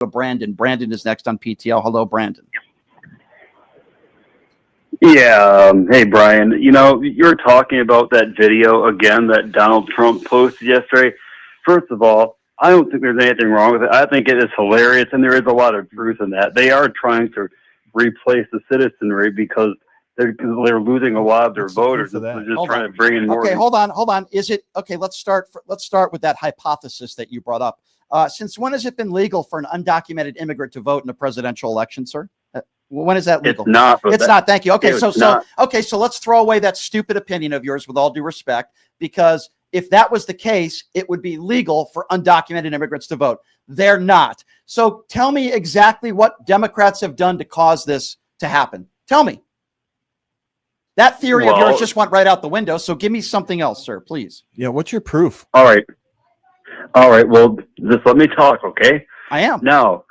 to Brandon. Brandon is next on PTL. Hello, Brandon. Yeah. Hey, Brian. You know, you're talking about that video again that Donald Trump posted yesterday. First of all, I don't think there's anything wrong with it. I think it is hilarious, and there is a lot of truth in that. They are trying to replace the citizenry because they're losing a lot of their voters. They're just trying to bring in more. Okay, hold on. Is it okay? Let's start with that hypothesis that you brought up. Since when has it been legal for an undocumented immigrant to vote in a presidential election, sir? When is that legal? It's not. It's not. Thank you. Okay, so let's throw away that stupid opinion of yours with all due respect, because if that was the case, it would be legal for undocumented immigrants to vote. They're not. So tell me exactly what Democrats have done to cause this to happen. Tell me. That theory of yours just went right out the window. So give me something else, sir, please. Yeah, what's your proof? All right. Well, just let me talk, okay? I am. Now,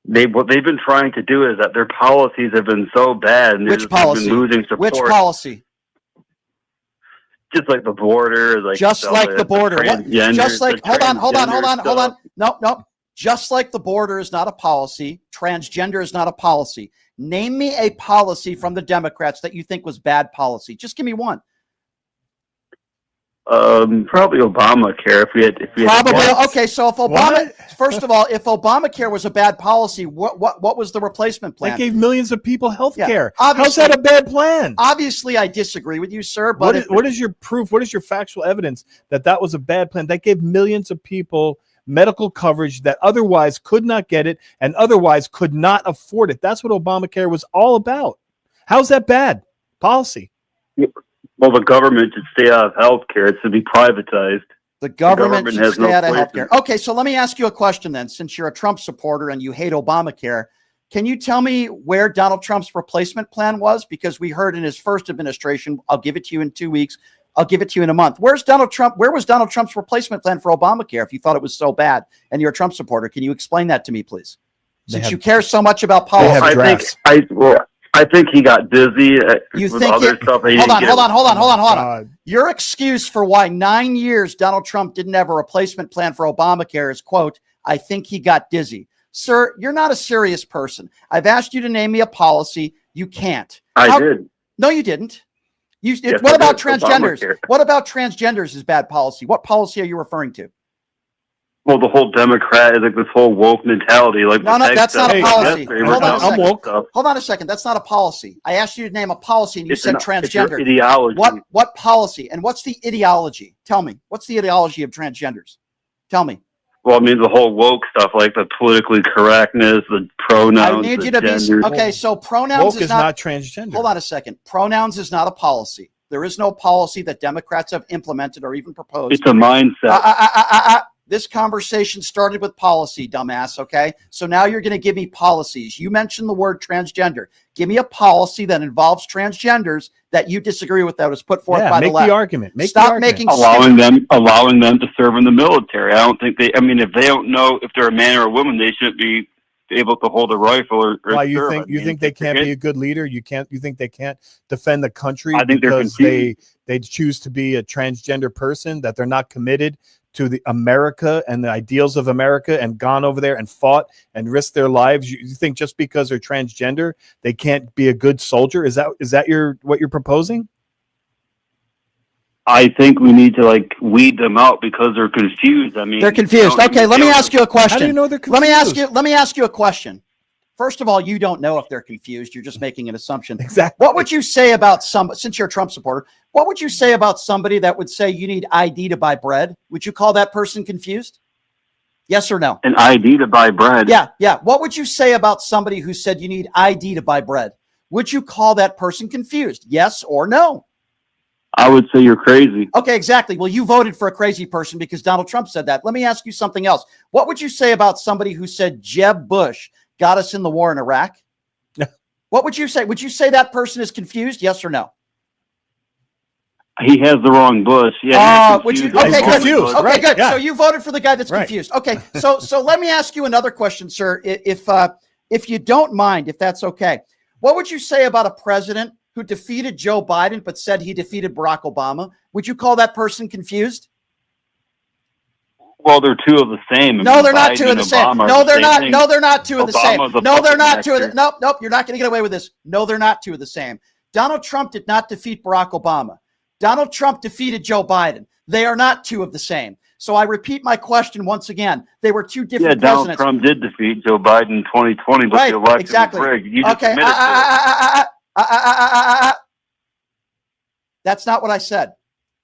what they've been trying to do is that their policies have been so bad, and Which policy? Been losing support. Which policy? Just like the border, just like the border. Just like hold on. No. Just like the border is not a policy, transgender is not a policy. Name me a policy from the Democrats that you think was bad policy. Just give me one. Probably Obamacare. If we had okay. So if first of all, if Obamacare was a bad policy, what was the replacement plan? They gave millions of people health care. Yeah, how's that a bad plan? Obviously, I disagree with you, sir. But what is your proof? What is your factual evidence that was a bad plan? That gave millions of people medical coverage that otherwise could not get it and otherwise could not afford it. That's what Obamacare was all about. How's that bad policy? Well, the government should stay out of health care. It should be privatized. The government should stay out of health care. Okay, so let me ask you a question then. Since you're a Trump supporter and you hate Obamacare, can you tell me where Donald Trump's replacement plan was? Because we heard in his first administration, I'll give it to you in 2 weeks. I'll give it to you in a month. Where was Donald Trump's replacement plan for Obamacare if you thought it was so bad and you're a Trump supporter? Can you explain that to me, please? Since you care so much about policy. I think he got dizzy. You think stuff. Hold on. Your excuse for why 9 years Donald Trump didn't have a replacement plan for Obamacare is, quote, I think he got dizzy. Sir, you're not a serious person. I've asked you to name me a policy. You can't. I did. No, you didn't. What about transgenders? Obamacare. What about transgenders is bad policy? What policy are you referring to? Well, the whole Democrat is like this whole woke mentality. No, that's not a policy. I'm woke. Hold on a second. That's not a policy. I asked you to name a policy, and you said transgender. It's your ideology. What policy? And what's the ideology? Tell me. What's the ideology of transgenders? Tell me. Well, I mean, the whole woke stuff, like the politically correctness, the pronouns. I need you to be okay. So pronouns woke is not transgender. Hold on a second. Pronouns is not a policy. There is no policy that Democrats have implemented or even proposed. It's a mindset. This conversation started with policy, dumbass, okay? So now you're going to give me policies. You mentioned the word transgender. Give me a policy that involves transgenders that you disagree with that was put forth by the left. Make the argument. Stop making allowing them to serve in the military. I don't think if they don't know if they're a man or a woman, they shouldn't be able to hold a rifle or why serve. You think they can't be a good leader? You think they can't defend the country because they choose to be a transgender person, that they're not committed to the America and the ideals of America and gone over there and fought and risked their lives? You think just because they're transgender, they can't be a good soldier? Is that what you're proposing? I think we need to weed them out because they're confused. I mean, they're confused. Okay, let me ask you a question. How do you know they're confused? Let me ask you a question. First of all, you don't know if they're confused. You're just making an assumption. Exactly. What would you say about since you're a Trump supporter, what would you say about somebody that would say you need ID to buy bread? Would you call that person confused? Yes or no? An ID to buy bread? Yeah. What would you say about somebody who said you need ID to buy bread? Would you call that person confused? Yes or no? I would say you're crazy. Okay, exactly. Well, you voted for a crazy person because Donald Trump said that. Let me ask you something else. What would you say about somebody who said Jeb Bush got us in the war in Iraq? What would you say? Would you say that person is confused? Yes or no? He has the wrong Bush. Yeah. Okay, good. Confused. Okay, right. good. Yeah. So you voted for the guy that's confused. Okay. So let me ask you another question, sir. If you don't mind, if that's okay, what would you say about a president who defeated Joe Biden but said he defeated Barack Obama? Would you call that person confused? Well, they're two of the same. No, they're not two of the same. No, they're not. No, they're not two of the same. No, they're not two of the. Nope, nope. You're not going to get away with this. No, they're not two of the same. Donald Trump did not defeat Barack Obama. Donald Trump defeated Joe Biden. They are not two of the same. So I repeat my question once again. They were two different presidents. Donald Trump did defeat Joe Biden in 2020, but the election was rigged. You just admitted it. That's not what I said.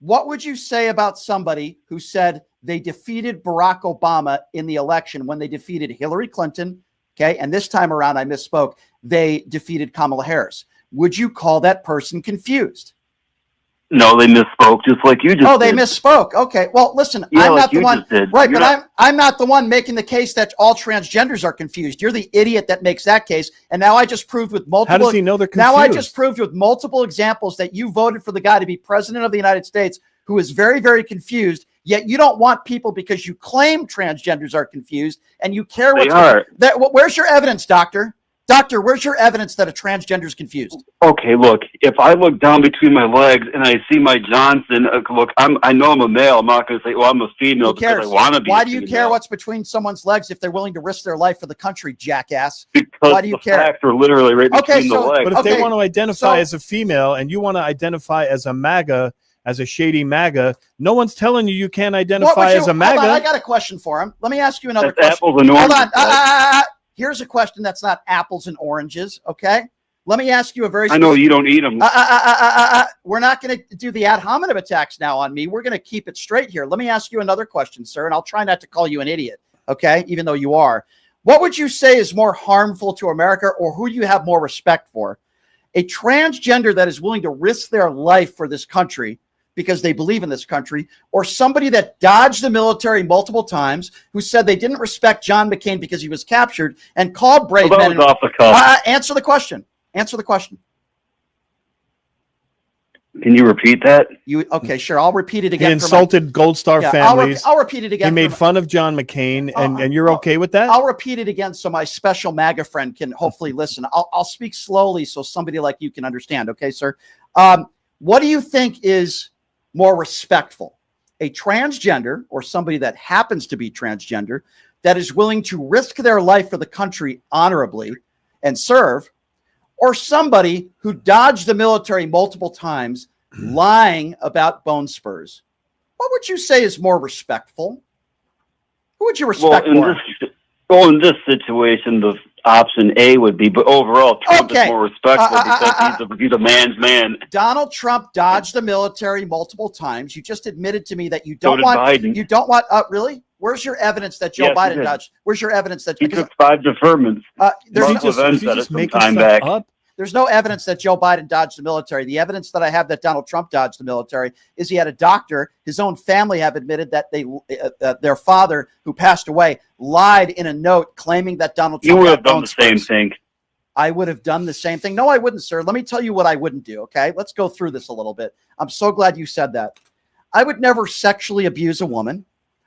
What would you say about somebody who said they defeated Barack Obama in the election when they defeated Hillary Clinton? Okay. And this time around, I misspoke. They defeated Kamala Harris. Would you call that person confused? No, they misspoke, just like you just did. Oh, they misspoke. Okay. Well, listen, I'm not the one. Right, but I'm not the one making the case that all transgenders are confused. You're the idiot that makes that case. And now I just proved with multiple. How does he know they're confused? Now I just proved with multiple examples that you voted for the guy to be president of the United States who is very, very confused. Yet you don't want people because you claim transgenders are confused and you care what they are. Where's your evidence, doctor? Doctor, where's your evidence that a transgender is confused? Okay, look, if I look down between my legs and I see my Johnson, look, I know I'm a male. I'm not going to say, well, I'm a female because I want to be. Why do you care what's between someone's legs if they're willing to risk their life for the country, jackass? Because why do you care? Facts are literally right between the legs. But if they want to identify as a female and you want to identify as a MAGA, as a shady MAGA, no one's telling you can't identify as a MAGA. Hold on, I got a question for him. Let me ask you another question. Apples and oranges. Hold on. Here's a question that's not apples and oranges, okay? Let me ask you a very... I know you don't eat them. We're not going to do the ad hominem attacks now on me. We're going to keep it straight here. Let me ask you another question, sir, and I'll try not to call you an idiot, okay, even though you are. What would you say is more harmful to America, or who do you have more respect for? A transgender that is willing to risk their life for this country because they believe in this country, or somebody that dodged the military multiple times, who said they didn't respect John McCain because he was captured and called brave men. Off the cuff. Answer the question. Answer the question. Can you repeat that? Okay, sure. I'll repeat it again. He insulted Gold Star families. I'll repeat it again. He made fun of John McCain, and you're okay with that? I'll repeat it again so my special MAGA friend can hopefully listen. I'll speak slowly so somebody like you can understand. Okay, sir. What do you think is more respectful? A transgender, or somebody that happens to be transgender, that is willing to risk their life for the country honorably and serve, or somebody who dodged the military multiple times lying about bone spurs? What would you say is more respectful? Who would you respect more? In this situation, the option A would be, but overall, Trump is more respectful because he's a man's man. Donald Trump dodged the military multiple times. You just admitted to me that you don't Biden. You don't want. Really? Where's your evidence that Joe Biden dodged? Where's your evidence that he took 5 deferments? There's no evidence that Joe Biden dodged the military. The evidence that I have that Donald Trump dodged the military is he had a doctor. His own family have admitted that their father, who passed away, lied in a note claiming that Donald Trump. You would have done the same thing. I would have done the same thing. No, I wouldn't, sir. Let me tell you what I wouldn't do. Okay, let's go through this a little bit. I'm so glad you said that. I would never sexually abuse a woman.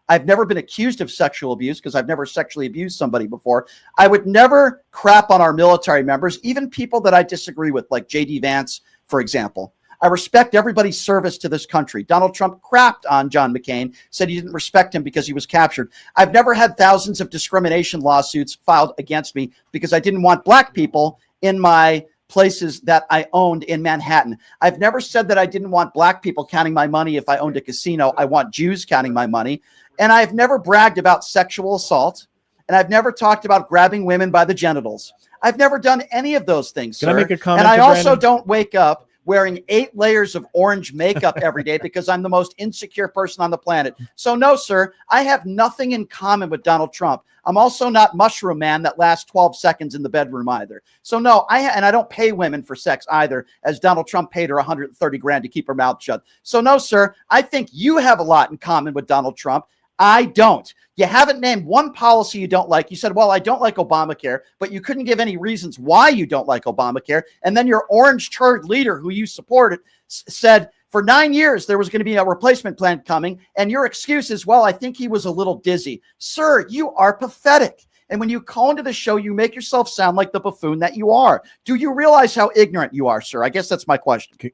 I've never been accused of sexual abuse because I've never sexually abused somebody before. I would never crap on our military members, even people that I disagree with, like J.D. Vance, for example. I respect everybody's service to this country. Donald Trump crapped on John McCain, said he didn't respect him because he was captured. I've never had thousands of discrimination lawsuits filed against me because I didn't want black people in my places that I owned in Manhattan. I've never said that I didn't want black people counting my money if I owned a casino. I want Jews counting my money. And I've never bragged about sexual assault. And I've never talked about grabbing women by the genitals. I've never done any of those things, sir. Can I make a comment? And I also don't wake up wearing 8 layers of orange makeup every day because I'm the most insecure person on the planet. So no, sir, I have nothing in common with Donald Trump. I'm also not Mushroom Man that lasts 12 seconds in the bedroom either. So no, and I don't pay women for sex either, as Donald Trump paid her $130 grand to keep her mouth shut. So no, sir, I think you have a lot in common with Donald Trump. I don't. You haven't named one policy you don't like. You said, well, I don't like Obamacare, but you couldn't give any reasons why you don't like Obamacare. And then your orange turd leader who you supported said for 9 years there was going to be a replacement plan coming. And your excuse is, well, I think he was a little dizzy. Sir, you are pathetic. And when you call into the show, you make yourself sound like the buffoon that you are. Do you realize how ignorant you are, sir? I guess that's my question.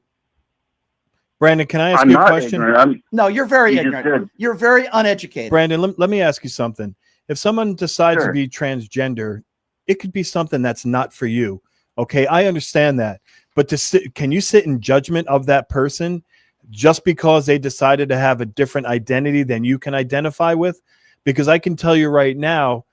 Brandon, can I ask I'm you a not question? ignorant. No, you're very You just ignorant. said- You're very uneducated. Brandon, let me ask you something. If someone decides Sure. to be transgender, it could be something that's not for you. Okay, I understand that. But can you sit in judgment of that person just because they decided to have a different identity than you can identify with? Because I can tell you right now,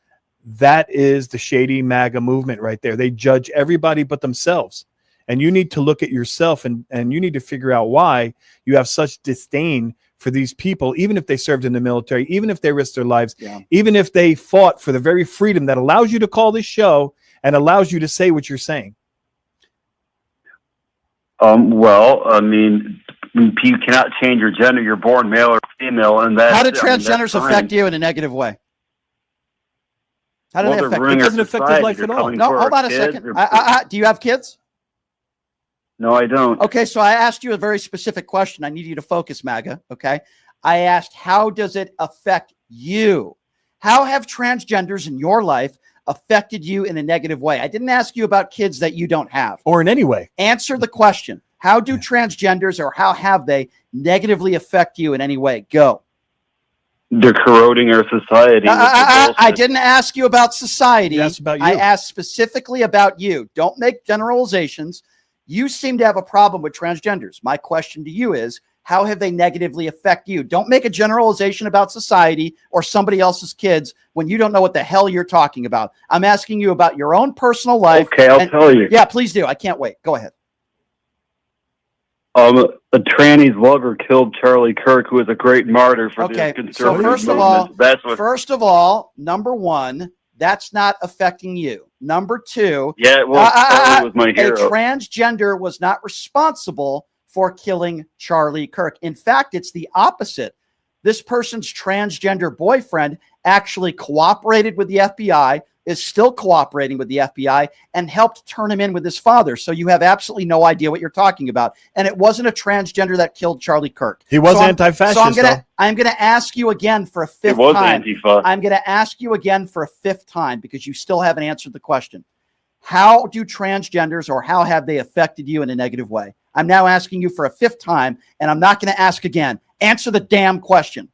that is the shady MAGA movement right there. They judge everybody but themselves. And you need to look at yourself and you need to figure out why you have such disdain for these people, even if they served in the military, even if they risked their lives, even if they fought for the very freedom that allows you to call this show and allows you to say what you're saying. Well, I mean, you cannot change your gender. You're born male or female, and that. How do transgenders affect you in a negative way? How do they affect? It doesn't affect his life at all. No, hold on a second. Do you have kids? No, I don't. Okay, so I asked you a very specific question. I need you to focus, MAGA. Okay, I asked, how does it affect you? How have transgenders in your life affected you in a negative way? I didn't ask you about kids that you don't have. Or in any way. Answer the question. How do transgenders, or how have they negatively affect you in any way? Go. They're corroding our society. I didn't ask you about society. That's about you. I asked specifically about you. Don't make generalizations. You seem to have a problem with transgenders. My question to you is, how have they negatively affect you? Don't make a generalization about society or somebody else's kids when you don't know what the hell you're talking about. I'm asking you about your own personal life. Okay, I'll tell you. Yeah, please do. I can't wait. Go ahead. A tranny's lover killed Charlie Kirk, who was a great martyr for the conservative so first of all, number one, that's not affecting you. Number two, yeah, well, Charlie was my hero. A transgender was not responsible for killing Charlie Kirk. In fact, it's the opposite. This person's transgender boyfriend actually cooperated with the FBI, is still cooperating with the FBI, and helped turn him in with his father. So you have absolutely no idea what you're talking about. And it wasn't a transgender that killed Charlie Kirk. He was anti-fascist. So I'm gonna ask you again for a fifth time. Antifa. I'm gonna ask you again for a fifth time because you still haven't answered the question. How do transgenders, or how have they affected you in a negative way? I'm now asking you for a fifth time, and I'm not going to ask again. Answer the damn question.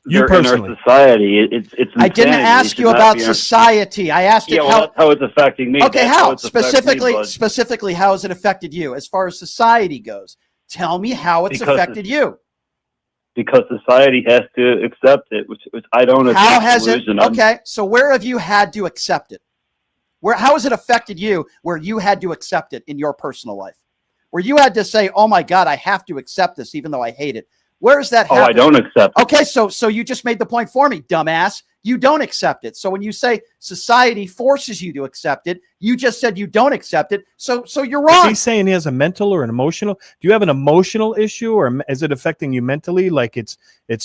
You personally. In our society, it's I didn't ask you about society. I asked you that's how it's affecting me. Okay, how? Specifically, how has it affected you as far as society goes? Tell me how it's affected you. Because society has to accept it, which I don't. How has it? Okay, so where have you had to accept it? How has it affected you where you had to accept it in your personal life? Where you had to say, oh my God, I have to accept this even though I hate it. Where is that happening? I don't accept it. Okay, so you just made the point for me, dumbass. You don't accept it. So when you say society forces you to accept it, you just said you don't accept it. So you're wrong. Is he saying he has a mental or an emotional? Do you have an emotional issue, or is it affecting you mentally? Like it's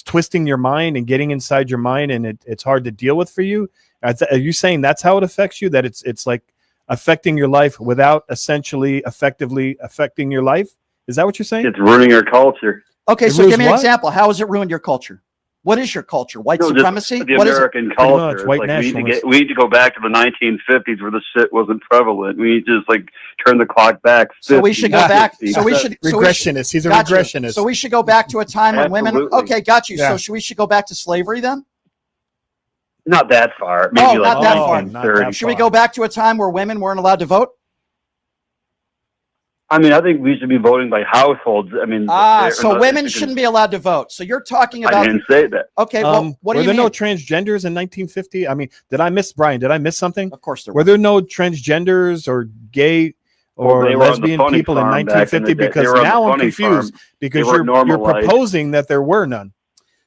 twisting your mind and getting inside your mind, and it's hard to deal with for you? Are you saying that's how it affects you? That it's like affecting your life without essentially effectively affecting your life? Is that what you're saying? It's ruining our culture. Okay, so give me an example. How has it ruined your culture? What is your culture? White supremacy? The American culture. White nationalism. We need to go back to the 1950s where the shit wasn't prevalent. We need to just turn the clock back. 50, so we should go back. So we should regressionist. He's a regressionist. So we should go back to a time when women. Okay, got you. Yeah. So we should go back to slavery then? Not that far. Maybe not that far. Should we go back to a time where women weren't allowed to vote? I mean, I think we should be voting by households. I mean, so women shouldn't be allowed to vote. So you're talking about. I didn't say that. Okay, well, what do you mean? Were there no transgenders in 1950? I mean, did I miss something? Of course there were. Were there no transgenders or gay or lesbian people in 1950? Because now I'm confused because you're proposing that there were none.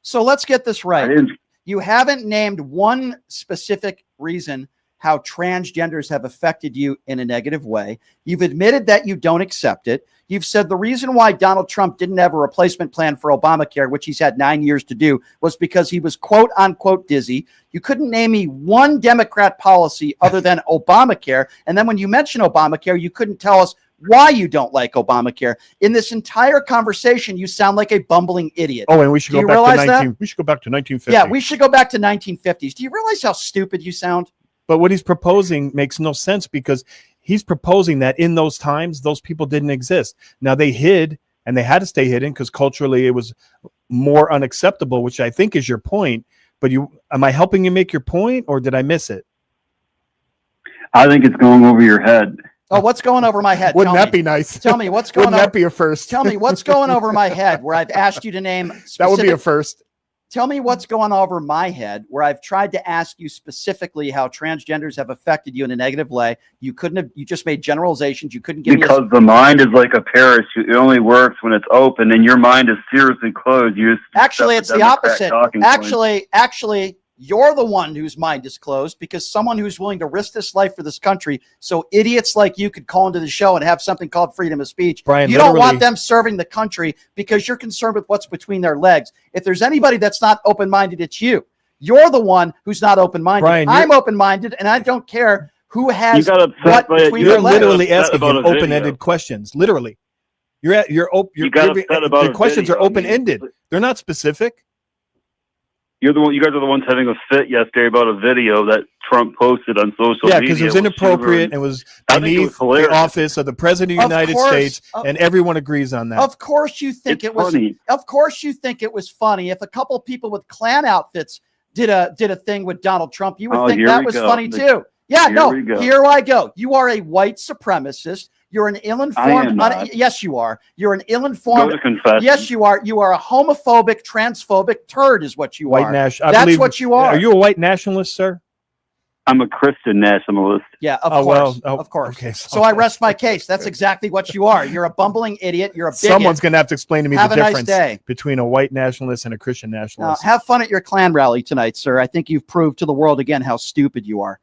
So let's get this right. You haven't named one specific reason how transgenders have affected you in a negative way. You've admitted that you don't accept it. You've said the reason why Donald Trump didn't have a replacement plan for Obamacare, which he's had 9 years to do, was because he was quote unquote dizzy. You couldn't name me one Democrat policy other than Obamacare. And then when you mention Obamacare, you couldn't tell us why you don't like Obamacare. In this entire conversation, you sound like a bumbling idiot. Oh, and we should go back to we should go back to 1950. Yeah, we should go back to 1950s. Do you realize how stupid you sound? But what he's proposing makes no sense because he's proposing that in those times, those people didn't exist. Now they hid and they had to stay hidden because culturally it was more unacceptable, which I think is your point. But am I helping you make your point, or did I miss it? I think it's going over your head. Oh, what's going over my head? Wouldn't that be nice? Tell me what's going on. Wouldn't that be a first? Tell me what's going over my head where I've asked you to name specific, that would be a first. Tell me what's going over my head where I've tried to ask you specifically how transgenders have affected you in a negative way. You couldn't have, you just made generalizations. You couldn't give because the mind is like a parachute. It only works when it's open, and your mind is seriously closed. Actually, it's the opposite. Actually, you're the one whose mind is closed, because someone who's willing to risk this life for this country, so idiots like you could call into the show and have something called freedom of speech. Brian, you don't want them serving the country because you're concerned with what's between their legs. If there's anybody that's not open-minded, it's you. You're the one who's not open-minded. Brian, I'm open-minded, and I don't care who has what between you're their legs. literally asking him open-ended questions. Literally, the questions are open-ended. They're not specific. You guys are the ones having a fit yesterday about a video that Trump posted on social media. Yeah, because it was inappropriate and was beneath the office of the President of the United States, and everyone agrees on that. Of course you think it was funny. Of course you think it was funny. If a couple of people with Klan outfits did a thing with Donald Trump, you would think that was funny too. Yeah, here I go. You are a white supremacist. You're an ill-informed. Yes, you are. You're an ill-informed. Go to confession. Yes, you are. You are a homophobic, transphobic turd, is what you are. That's what you are. Are you a white nationalist, sir? I'm a Christian nationalist. Yeah, of course. Of course. Okay, so I rest my case. That's exactly what you are. You're a bumbling idiot. You're a bigot. Someone's going to have to explain to me the difference nice between a white nationalist and a Christian nationalist. Have fun at your Klan rally tonight, sir. I think you've proved to the world again how stupid you are.